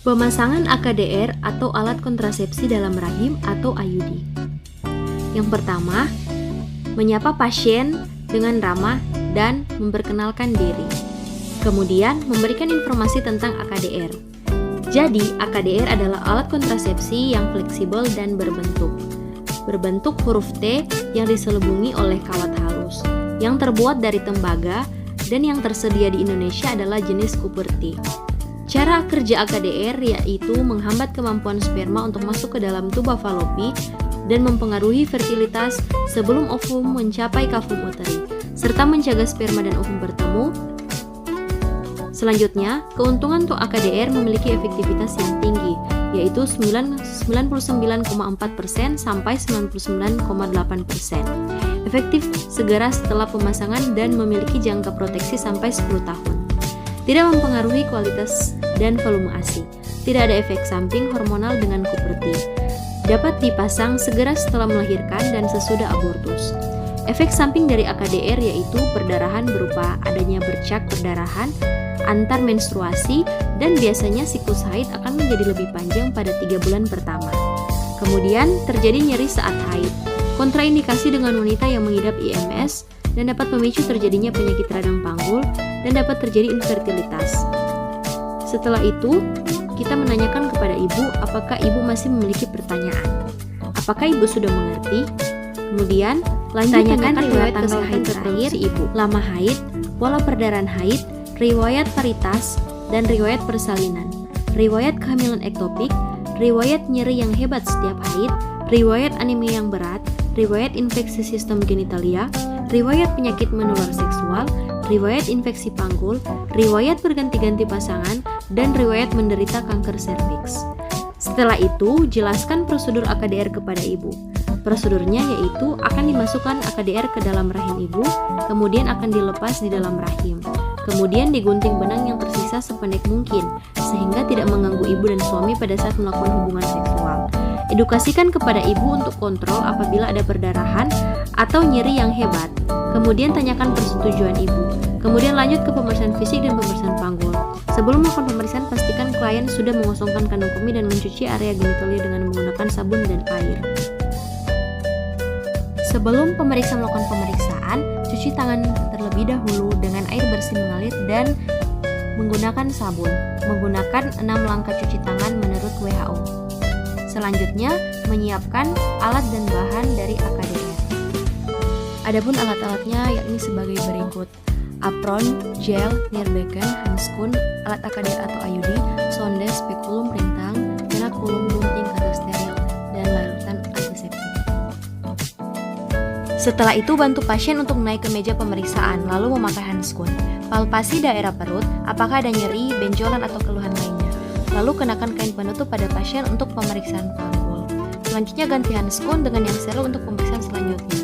Pemasangan AKDR atau alat kontrasepsi dalam rahim atau IUD. Yang pertama, menyapa pasien dengan ramah dan memperkenalkan diri. Kemudian, memberikan informasi tentang AKDR. Jadi, AKDR adalah alat kontrasepsi yang fleksibel dan berbentuk huruf T yang diselubungi oleh kawat halus, yang terbuat dari tembaga dan yang tersedia di Indonesia adalah jenis Cooper T. Cara kerja AKDR yaitu menghambat kemampuan sperma untuk masuk ke dalam tuba falopi dan mempengaruhi fertilitas sebelum ovum mencapai kavum uteri, serta mencegah sperma dan ovum bertemu. Selanjutnya, keuntungan untuk AKDR memiliki efektivitas yang tinggi, yaitu 99,4% sampai 99,8%. Efektif segera setelah pemasangan dan memiliki jangka proteksi sampai 10 tahun. Tidak mempengaruhi kualitas dan volume ASI. Tidak ada efek samping hormonal dengan Cooper T. Dapat dipasang segera setelah melahirkan dan sesudah abortus. Efek samping dari AKDR yaitu perdarahan berupa adanya bercak perdarahan antar menstruasi dan biasanya siklus haid akan menjadi lebih panjang pada 3 bulan pertama. Kemudian terjadi nyeri saat haid. Kontraindikasi dengan wanita yang mengidap IMS dan dapat memicu terjadinya penyakit radang panggul dan dapat terjadi infertilitas. Setelah itu, kita menanyakan kepada ibu apakah ibu masih memiliki pertanyaan. Apakah ibu sudah mengerti? Kemudian, tanyakan riwayat kesehatan terakhir ibu, lama haid, pola perdarahan haid, riwayat paritas, dan riwayat persalinan, riwayat kehamilan ektopik, riwayat nyeri yang hebat setiap haid, riwayat anemia yang berat, riwayat infeksi sistem genitalia, riwayat penyakit menular seksual, riwayat infeksi panggul, riwayat berganti-ganti pasangan, dan riwayat menderita kanker serviks. Setelah itu, jelaskan prosedur AKDR kepada ibu. Prosedurnya yaitu akan dimasukkan AKDR ke dalam rahim ibu, kemudian akan dilepas di dalam rahim. Kemudian digunting benang yang tersisa sependek mungkin, sehingga tidak mengganggu ibu dan suami pada saat melakukan hubungan seksual. Edukasikan kepada ibu untuk kontrol apabila ada perdarahan atau nyeri yang hebat. Kemudian tanyakan persetujuan ibu. Kemudian lanjut ke pemeriksaan fisik dan pemeriksaan panggul. Sebelum melakukan pemeriksaan, pastikan klien sudah mengosongkan kandung kemih dan mencuci area genitalia dengan menggunakan sabun dan air. Sebelum pemeriksa melakukan pemeriksaan, cuci tangan terlebih dahulu dengan air bersih mengalir dan menggunakan sabun. Menggunakan 6 langkah cuci tangan menurut WHO. Selanjutnya, menyiapkan alat dan bahan dari AKDR. Adapun alat-alatnya yakni sebagai berikut: apron, gel, nirbecken, handskun, alat AKDR atau IUD, sonde, spekulum, rintang, vanakulum, gunting, kata steril, dan larutan antiseptik. Setelah itu, bantu pasien untuk naik ke meja pemeriksaan, lalu memakai handskun. Palpasi daerah perut, apakah ada nyeri, benjolan, atau keluhan lainnya. Lalu kenakan kain penutup pada pasien untuk pemeriksaan panggul. Selanjutnya ganti handskun dengan yang steril untuk pemeriksaan selanjutnya.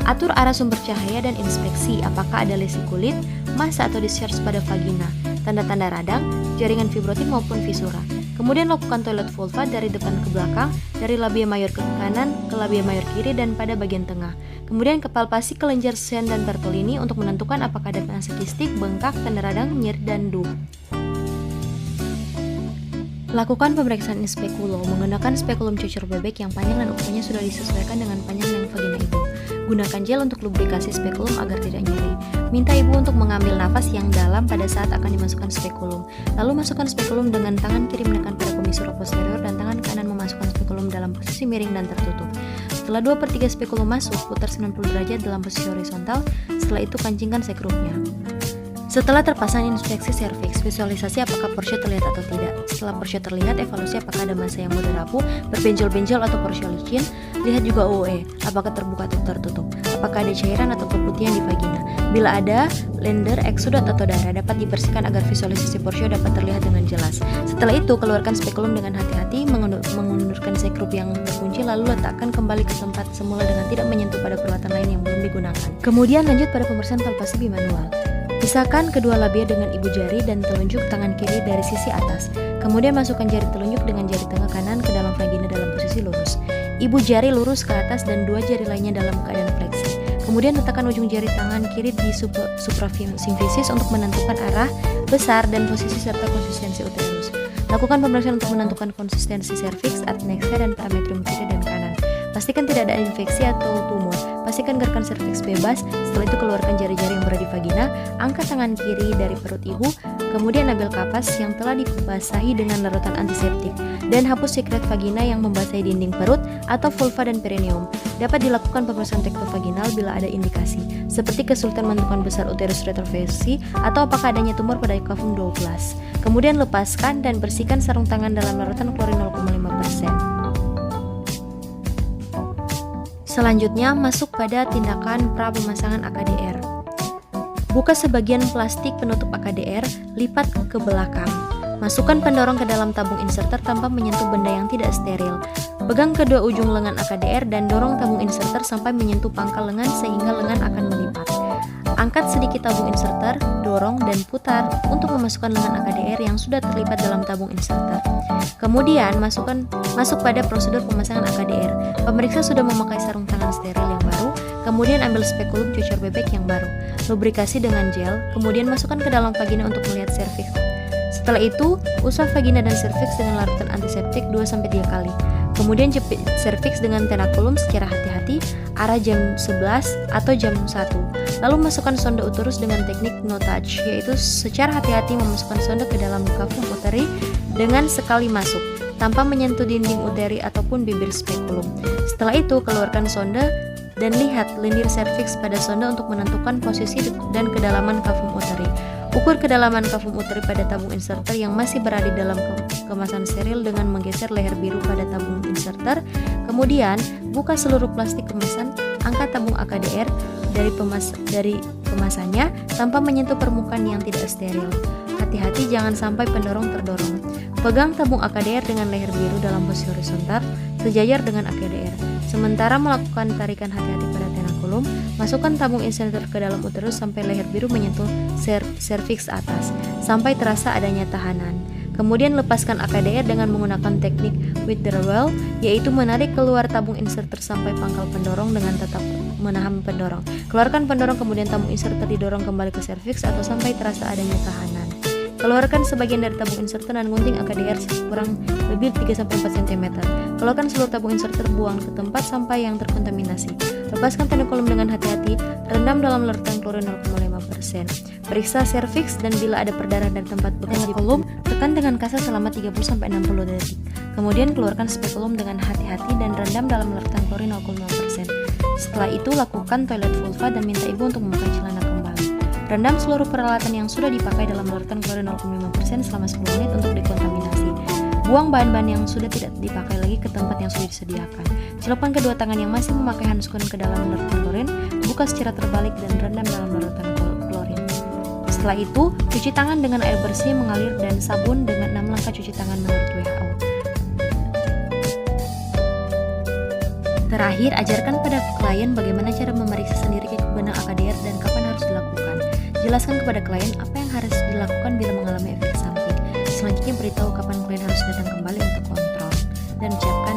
Atur arah sumber cahaya dan inspeksi apakah ada lesi kulit, massa atau discharge pada vagina, tanda-tanda radang, jaringan fibrotik maupun visura. Kemudian lakukan toilet vulva dari depan ke belakang, dari labia mayor ke kanan ke labia mayor kiri dan pada bagian tengah. Kemudian kepalpasi kelenjar Sen dan Bartolini untuk menentukan apakah ada penasa kistik, bengkak, tanda radang, nyeri, dan DUH. Lakukan pemeriksaan in speculum menggunakan spekulum cucur bebek yang panjang dan ukurannya sudah disesuaikan dengan panjang dan vagina ibu. Gunakan gel untuk lubrikasi spekulum agar tidak nyeri. Minta ibu untuk mengambil nafas yang dalam pada saat akan dimasukkan spekulum. Lalu masukkan spekulum dengan tangan kiri menekan pada komisi posterior dan tangan kanan memasukkan spekulum dalam posisi miring dan tertutup. Setelah 2/3 spekulum masuk, putar 90 derajat dalam posisi horizontal. Setelah itu kancingkan sekrupnya. Setelah terpasang inspeksi serviks, visualisasi apakah porsio terlihat atau tidak. Setelah porsio terlihat, evaluasi apakah ada massa yang mudah rapuh, berbenjol-benjol atau porsio licin. Lihat juga OE, apakah terbuka atau tertutup. Apakah ada cairan atau keputihan di vagina. Bila ada, lender, eksudat atau darah dapat dibersihkan agar visualisasi porsio dapat terlihat dengan jelas. Setelah itu, keluarkan spekulum dengan hati-hati, mengundurkan sekrup yang terkunci, lalu letakkan kembali ke tempat semula dengan tidak menyentuh pada peralatan lain yang belum digunakan. Kemudian lanjut pada pemeriksaan palpasi bimanual. Pisahkan kedua labia dengan ibu jari dan telunjuk tangan kiri dari sisi atas. Kemudian masukkan jari telunjuk dengan jari tengah kanan ke dalam vagina dalam posisi lurus. Ibu jari lurus ke atas dan dua jari lainnya dalam keadaan fleksi. Kemudian letakkan ujung jari tangan kiri di suprasimfisis untuk menentukan arah besar dan posisi serta konsistensi uterus. Lakukan pemeriksaan untuk menentukan konsistensi serviks, adnexa, dan parametrium kiri dan kanan. Pastikan tidak ada infeksi atau tumor. Pastikan gerakan serviks bebas. Setelah itu keluarkan jari-jari yang berada di vagina. Angkat tangan kiri dari perut ibu. Kemudian ambil kapas yang telah dibasahi dengan larutan antiseptik dan hapus sekret vagina yang membasahi dinding perut atau vulva dan perineum. Dapat dilakukan pemeriksaan tektovaginal bila ada indikasi, seperti kesulitan menentukan besar uterus retroversi atau apakah adanya tumor pada kafum 12. Kemudian lepaskan dan bersihkan sarung tangan dalam larutan klorin 0,5%. Selanjutnya masuk pada tindakan pra pemasangan AKDR. Buka sebagian plastik penutup AKDR, lipat ke belakang. Masukkan pendorong ke dalam tabung inserter tanpa menyentuh benda yang tidak steril. Pegang kedua ujung lengan AKDR dan dorong tabung inserter sampai menyentuh pangkal lengan sehingga lengan akan melipat. Angkat sedikit tabung inserter, dorong dan putar untuk memasukkan lengan AKDR yang sudah terlipat dalam tabung inserter. Kemudian masuk pada prosedur pemasangan AKDR. Pemeriksa sudah memakai sarung tangan steril yang baru, kemudian ambil spekulum cucur bebek yang baru, lubrikasi dengan gel, kemudian masukkan ke dalam vagina untuk melihat serviks. Setelah itu, usap vagina dan serviks dengan larutan antiseptik 2-3 kali. Kemudian jepit serviks dengan tenakulum secara hati-hati, arah jam 11 atau jam 1. Lalu masukkan sonde uterus dengan teknik no touch, yaitu secara hati-hati memasukkan sonde ke dalam kafum uteri dengan sekali masuk, tanpa menyentuh dinding uteri ataupun bibir spekulum. Setelah itu, keluarkan sonde dan lihat lendir serviks pada sonde untuk menentukan posisi dan kedalaman kafum uteri. Ukur kedalaman kafum uteri pada tabung inserter yang masih berada dalam kemasan steril dengan menggeser leher biru pada tabung inserter. Kemudian, buka seluruh plastik kemasan, angkat tabung AKDR dari kemasannya tanpa menyentuh permukaan yang tidak steril. Hati-hati jangan sampai pendorong terdorong. Pegang tabung AKDR dengan leher biru dalam posisi horizontal, sejajar dengan AKDR. Sementara melakukan tarikan hati-hati pada tenakulum, masukkan tabung inserter ke dalam uterus sampai leher biru menyentuh serviks atas, sampai terasa adanya tahanan. Kemudian lepaskan AKDR dengan menggunakan teknik withdrawal, yaitu menarik keluar tabung inserter sampai pangkal pendorong dengan tetap menahan pendorong. Keluarkan pendorong, kemudian tabung inserter didorong kembali ke serviks atau sampai terasa adanya tahanan. Keluarkan sebagian dari tabung inserter dan gunting AKDR kurang lebih 3-4 cm. Keluarkan seluruh tabung inserter, buang ke tempat sampah yang terkontaminasi. Lepaskan tenakulum dengan hati-hati, rendam dalam larutan klorin 0,5%. Periksa serviks dan bila ada perdarahan dari tempat bekas tenakulum, tekan dengan kasar selama 30-60 detik. Kemudian keluarkan spekulum dengan hati-hati dan rendam dalam larutan klorin 0,5%. Setelah itu lakukan toilet vulva dan minta ibu untuk memakai celana kembali. Rendam seluruh peralatan yang sudah dipakai dalam larutan klorin 0,5% selama 10 menit untuk dekontaminasi. Buang bahan-bahan yang sudah tidak dipakai lagi ke tempat yang sudah disediakan. Celupkan kedua tangan yang masih memakai handskun ke dalam larutan klorin, buka secara terbalik dan rendam dalam larutan klorin. Setelah itu, cuci tangan dengan air bersih mengalir dan sabun dengan 6 langkah cuci tangan menurut WHO. Terakhir, ajarkan pada klien bagaimana cara memeriksa sendiri kebenaran AKDR dan kapan harus dilakukan. Jelaskan kepada klien apa yang harus dilakukan bila mengalami efek samping. Selanjutnya beritahu kapan klien harus datang kembali untuk kontrol dan ucapkan